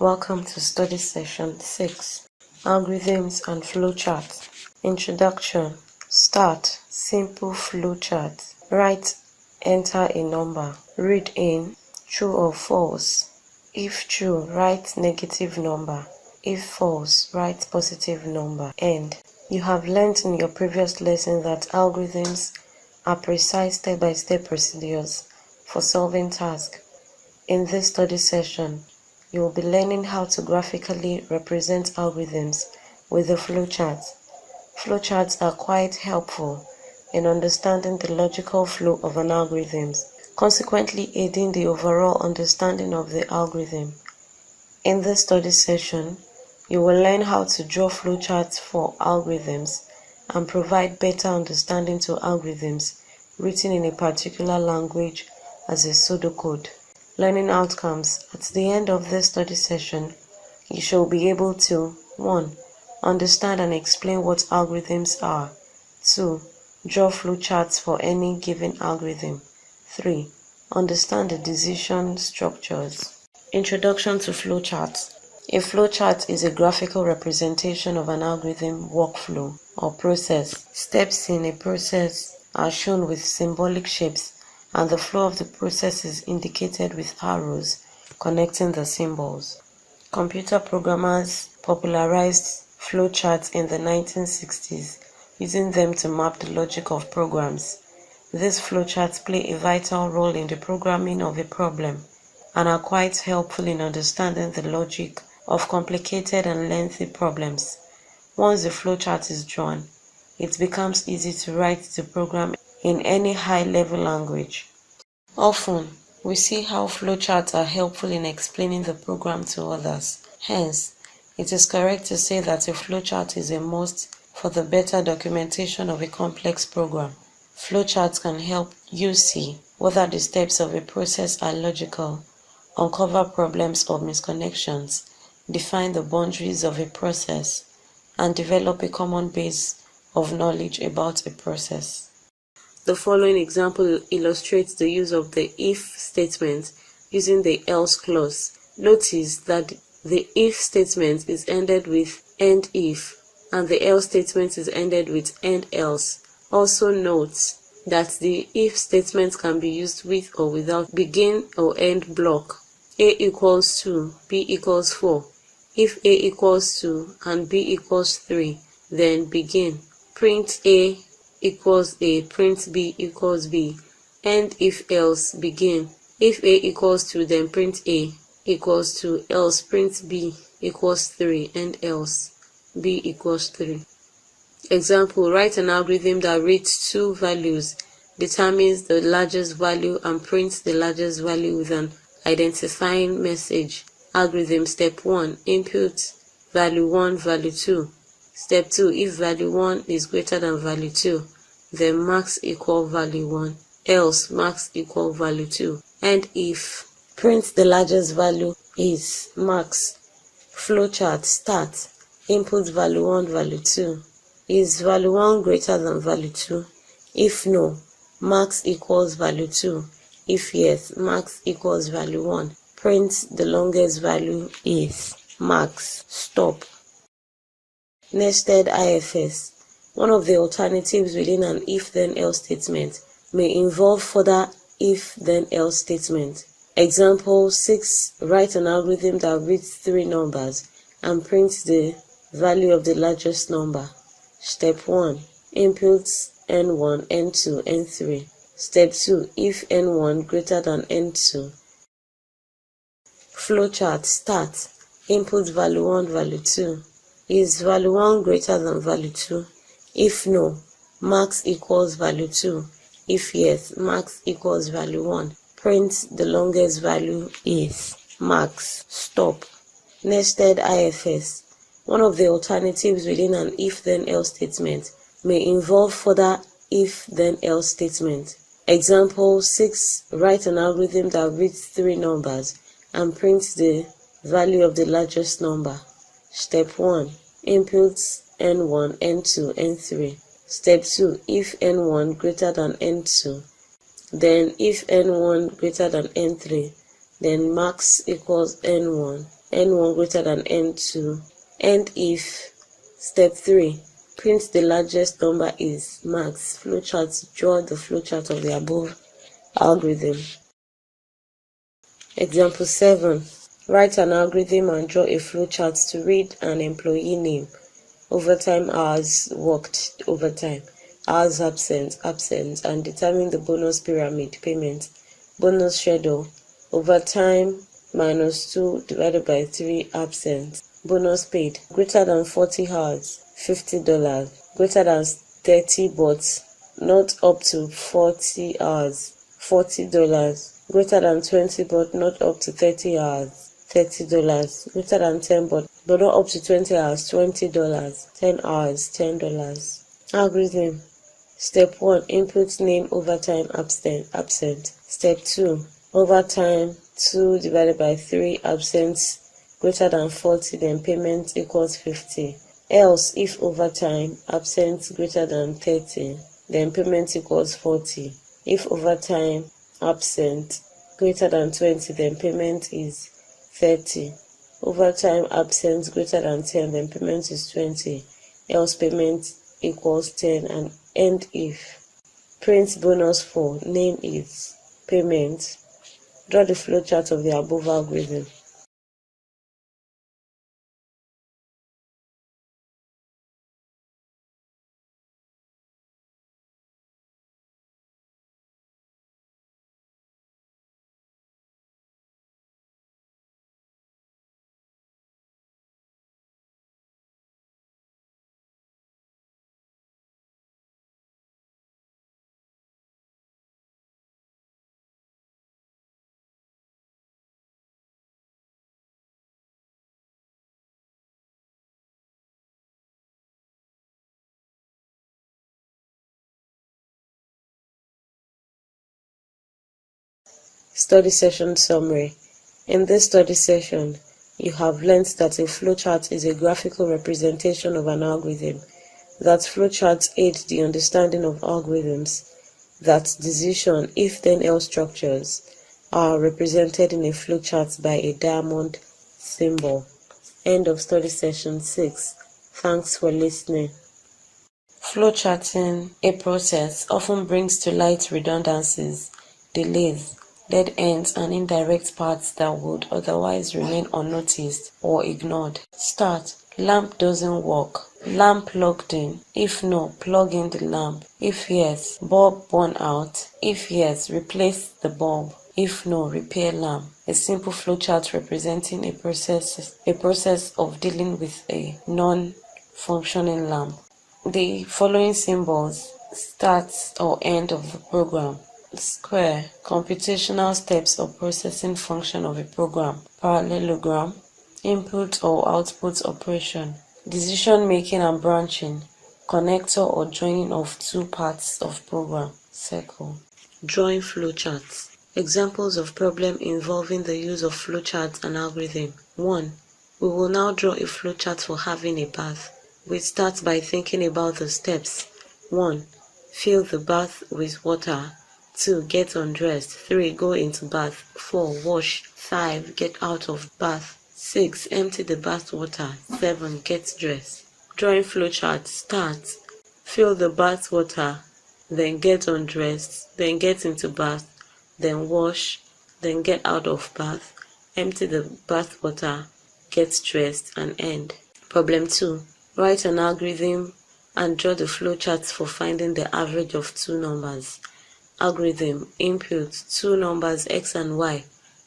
Welcome to study session 6, Algorithms and Flowcharts. Introduction. Start. Simple flowchart. Write, enter a number. Read in, true or false. If true, write negative number. If false, write positive number. End. You have learned in your previous lesson that algorithms are precise step-by-step procedures for solving tasks. In this study session, you will be learning how to graphically represent algorithms with the flowchart. Flowcharts are quite helpful in understanding the logical flow of an algorithm, consequently aiding the overall understanding of the algorithm. In this study session, you will learn how to draw flowcharts for algorithms and provide better understanding to algorithms written in a particular language as a pseudocode. Learning outcomes. At the end of this study session, you shall be able to 1. Understand and explain what algorithms are. 2. Draw flowcharts for any given algorithm. 3. Understand the decision structures. Introduction to flowcharts. A flowchart is a graphical representation of an algorithm workflow or process. Steps in a process are shown with symbolic shapes, and the flow of the process is indicated with arrows connecting the symbols. Computer programmers popularized flowcharts in the 1960s, using them to map the logic of programs. These flowcharts play a vital role in the programming of a problem and are quite helpful in understanding the logic of complicated and lengthy problems. Once the flowchart is drawn, it becomes easy to write the program in any high-level language. Often, we see how flowcharts are helpful in explaining the program to others. Hence, it is correct to say that a flowchart is a must for the better documentation of a complex program. Flowcharts can help you see whether the steps of a process are logical, uncover problems or misconnections, define the boundaries of a process, and develop a common base of knowledge about a process. The following example illustrates the use of the if statement using the else clause. Notice that the if statement is ended with end if and the else statement is ended with end else. Also note that the if statement can be used with or without begin or end block. A equals 2, B equals 4. If A equals 2 and B equals 3, then begin. Print A equals A, print B equals B. End if else, begin. If A equals 2, then print A equals 2, else print B equals 3, end else, B equals 3. Example, write an algorithm that reads two values, determines the largest value and prints the largest value with an identifying message. Algorithm step 1, input value 1, value 2. Step 2, if value 1 is greater than value 2, then max equal value 1, else max equal value 2. And if print the largest value is max. Flowchart. Start. Input value 1, value 2. Is value 1 greater than value 2? If no, max equals value 2. If yes, max equals value 1. Print the longest value is max. Stop. Nested IFS. One of the alternatives within an if-then-else statement may involve further if-then-else statement. Example 6. Write an algorithm that reads three numbers and prints the value of the largest number. Step 1. Inputs n1, n2, n3. Step 2. If n1 greater than n2. Flowchart. Start. Input value 1, value 2. Is value 1 greater than value 2? If no, max equals value 2. If yes, max equals value 1. Print the longest value is max. Stop. Nested IFS. One of the alternatives within an if-then-else statement may involve further if-then-else statement. Example 6. Write an algorithm that reads three numbers and prints the value of the largest number. Step 1. Inputs n1, n2, n3. Step 2. If n1 greater than n2, then if n1 greater than n3, then max equals n1, n1 greater than n2. End if. Step 3. Print the largest number is max. Flowchart. Draw the flowchart of the above algorithm. Example 7. Write an algorithm and draw a flowchart to read an employee name, overtime hours worked, overtime, hours absent, and determine the bonus pyramid payment. Bonus schedule, overtime minus 2 divided by 3 absent. Bonus paid, greater than 40 hours, $50, greater than 30 but not up to 40 hours, $40, greater than 20 but not up to 30 hours, $30, greater than 10 but not up to 20 hours, $20, 10 hours, $10. Algorithm. Step 1. Input name overtime absent. Step 2. Overtime 2 divided by 3 absent greater than 40, then payment equals 50. Else, if overtime absent greater than 30, then payment equals 40. If overtime absent greater than 20, then payment is 30. Overtime absent greater than 10, then payment is 20. Else payment equals 10. And end if. Print bonus for name is payment. Draw the flowchart of the above algorithm. Study session summary. In this study session, you have learned that a flowchart is a graphical representation of an algorithm, that flowcharts aid the understanding of algorithms, that decision if-then-else structures are represented in a flowchart by a diamond symbol. End of study session 6. Thanks for listening. Flowcharting, a process, often brings to light redundancies, delays, dead ends, and indirect parts that would otherwise remain unnoticed or ignored. Start. Lamp doesn't work. Lamp plugged in. If no, plug in the lamp. If yes, bulb burn out. If yes, replace the bulb. If no, repair lamp. A simple flowchart representing a process of dealing with a non-functioning lamp. The following symbols: start or end of the program. Square, computational steps or processing function of a program. Parallelogram, input or output operation. Decision making and branching, connector or joining of two parts of program. Circle. Drawing flowcharts. Examples of problem involving the use of flowcharts and algorithm. 1. We will now draw a flowchart for having a bath. We start by thinking about the steps. 1. Fill the bath with water. 2. Get undressed. 3. Go into bath. 4. Wash. 5. Get out of bath. 6. Empty the bath water. 7. Get dressed. Drawing flowchart. Start. Fill the bath water, then get undressed, then get into bath, then wash, then get out of bath, empty the bath water, get dressed, and end. Problem 2. Write an algorithm and draw the flowcharts for finding the average of two numbers. Algorithm. Input 2 numbers x and y.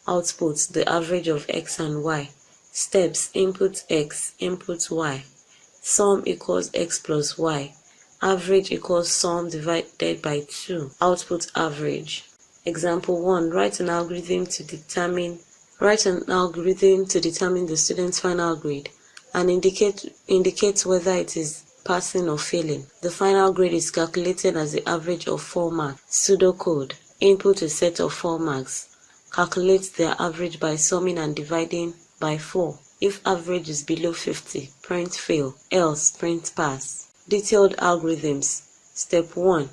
Output the average of x and y. Steps. Input x, input y. Sum equals x plus y. Average equals sum divided by 2. Output average. Example 1. Write an algorithm to determine the student's final grade and indicate whether it is passing or failing. The final grade is calculated as the average of 4 marks. Pseudocode. Input a set of 4 marks. Calculate their average by summing and dividing by 4. If average is below 50, print fail, else print pass. Detailed algorithms. Step 1.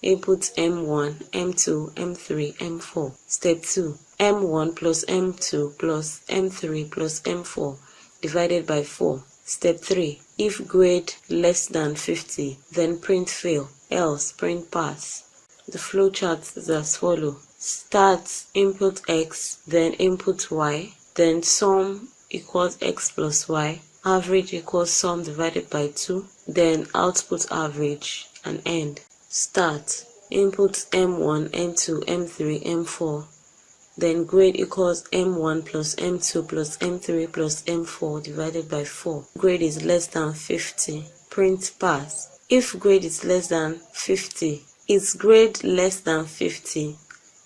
Input M1, M2, M3, M4. Step 2. M1 plus M2 plus M3 plus M4 divided by 4. Step 3. If grade less than 50, then print fail, else print pass. The flowchart is as follows. Start input X, then input Y, then sum equals X plus Y, average equals sum divided by 2, then output average, and end. Start input M1, M2, M3, M4, then grade equals M1 plus M2 plus M3 plus M4 divided by 4. Grade is less than 50. Print pass. If grade is less than 50, is grade less than 50?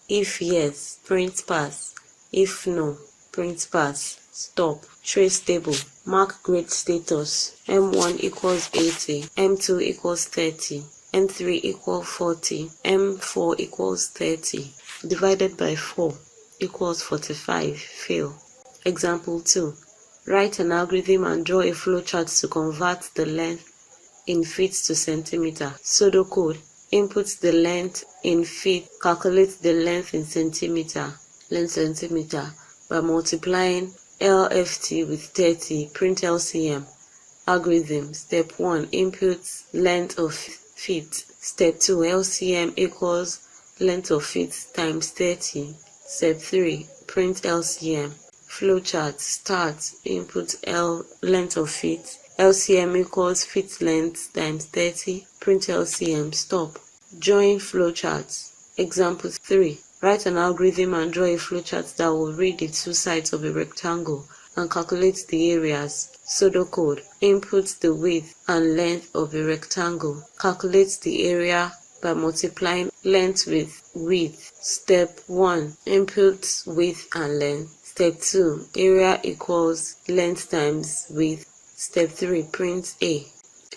If yes, print pass. If no, print pass. Stop. Trace table. Mark grade status. M1 equals 80. M2 equals 30. M3 equals 40. M4 equals 30. Divided by 4 equals 45. Fail. Example 2. Write an algorithm and draw a flowchart to convert the length in feet to centimeter. Pseudocode. Input the length in feet, calculate the length in centimeter, by multiplying LFT with 30, print LCM. Algorithm. Step 1. Input length of feet. Step 2. LCM equals length of feet times 30. Step 3. Print LCM. Flowchart. Start. Input length of feet. LCM equals feet length times 30. Print LCM. Stop. Join flowcharts. Example 3. Write an algorithm and draw a flowchart that will read the two sides of a rectangle and calculate the areas. Pseudocode. Input the width and length of a rectangle. Calculate the area by multiplying length with width. Step 1. Input width and length. Step 2. Area equals length times width. Step 3. Print A.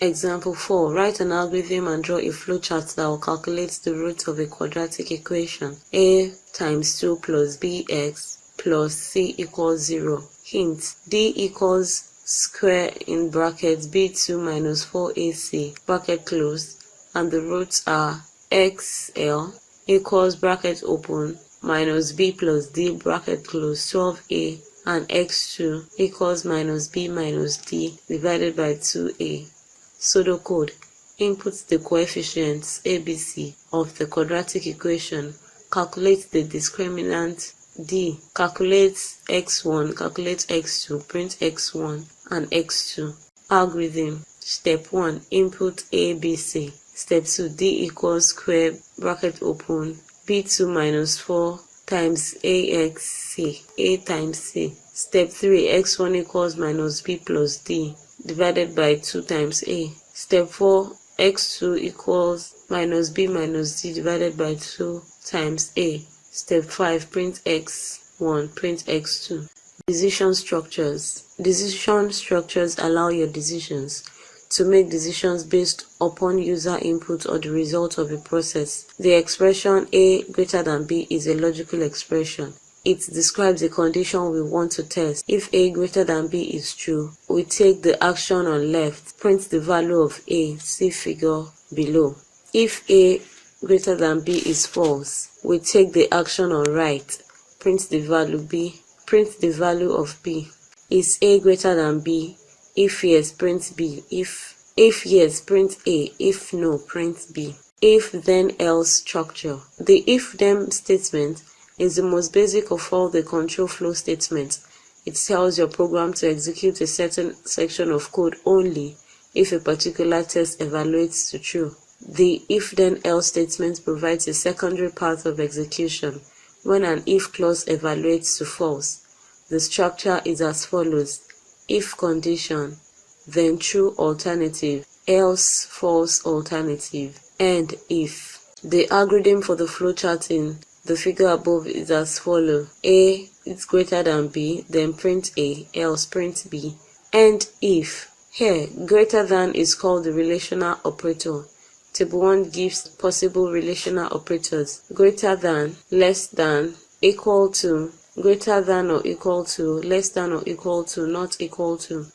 Example 4. Write an algorithm and draw a flowchart that will calculate the root of a quadratic equation. A times 2 plus bx plus c equals 0. Hint. D equals square in brackets b2 minus 4ac bracket closed, and the roots are xl equals bracket open minus b plus d bracket closed 12a, and x2 equals minus b minus d divided by 2a. Pseudocode. Input the coefficients ABC of the quadratic equation. Calculate the discriminant D. Calculate x1, calculate x2, print x1 and x2. Algorithm. Step 1. Input ABC. Step 2. D equals square bracket open b2 minus 4 times axc, a times c. Step 3. x1 equals minus b plus d divided by 2 times a. Step 4. x2 equals minus b minus d divided by 2 times a. Step 5. Print x1, print x2. Decision structures. Decision structures allow your decisions to make decisions based upon user input or the result of a process. The expression a greater than b is a logical expression. It describes a condition we want to test. If a greater than b is true, we take the action on left, print the value of a, see figure below. If a greater than b is false, we take the action on right, print the value b, print the value of b. Is a greater than b? If yes, print b. If yes, print a. If no, print b. If then else structure. The if then statement is the most basic of all the control flow statements. It tells your program to execute a certain section of code only if a particular test evaluates to true. The if then else statement provides a secondary path of execution when an if clause evaluates to false. The structure is as follows: if condition, then true alternative, else false alternative, and if. The algorithm for the flowchart in the figure above is as follows: a is greater than b, then print a, else print b, and if. Here, greater than is called the relational operator. Table 1 gives possible relational operators: greater than, less than, equal to, greater than or equal to, less than or equal to, not equal to.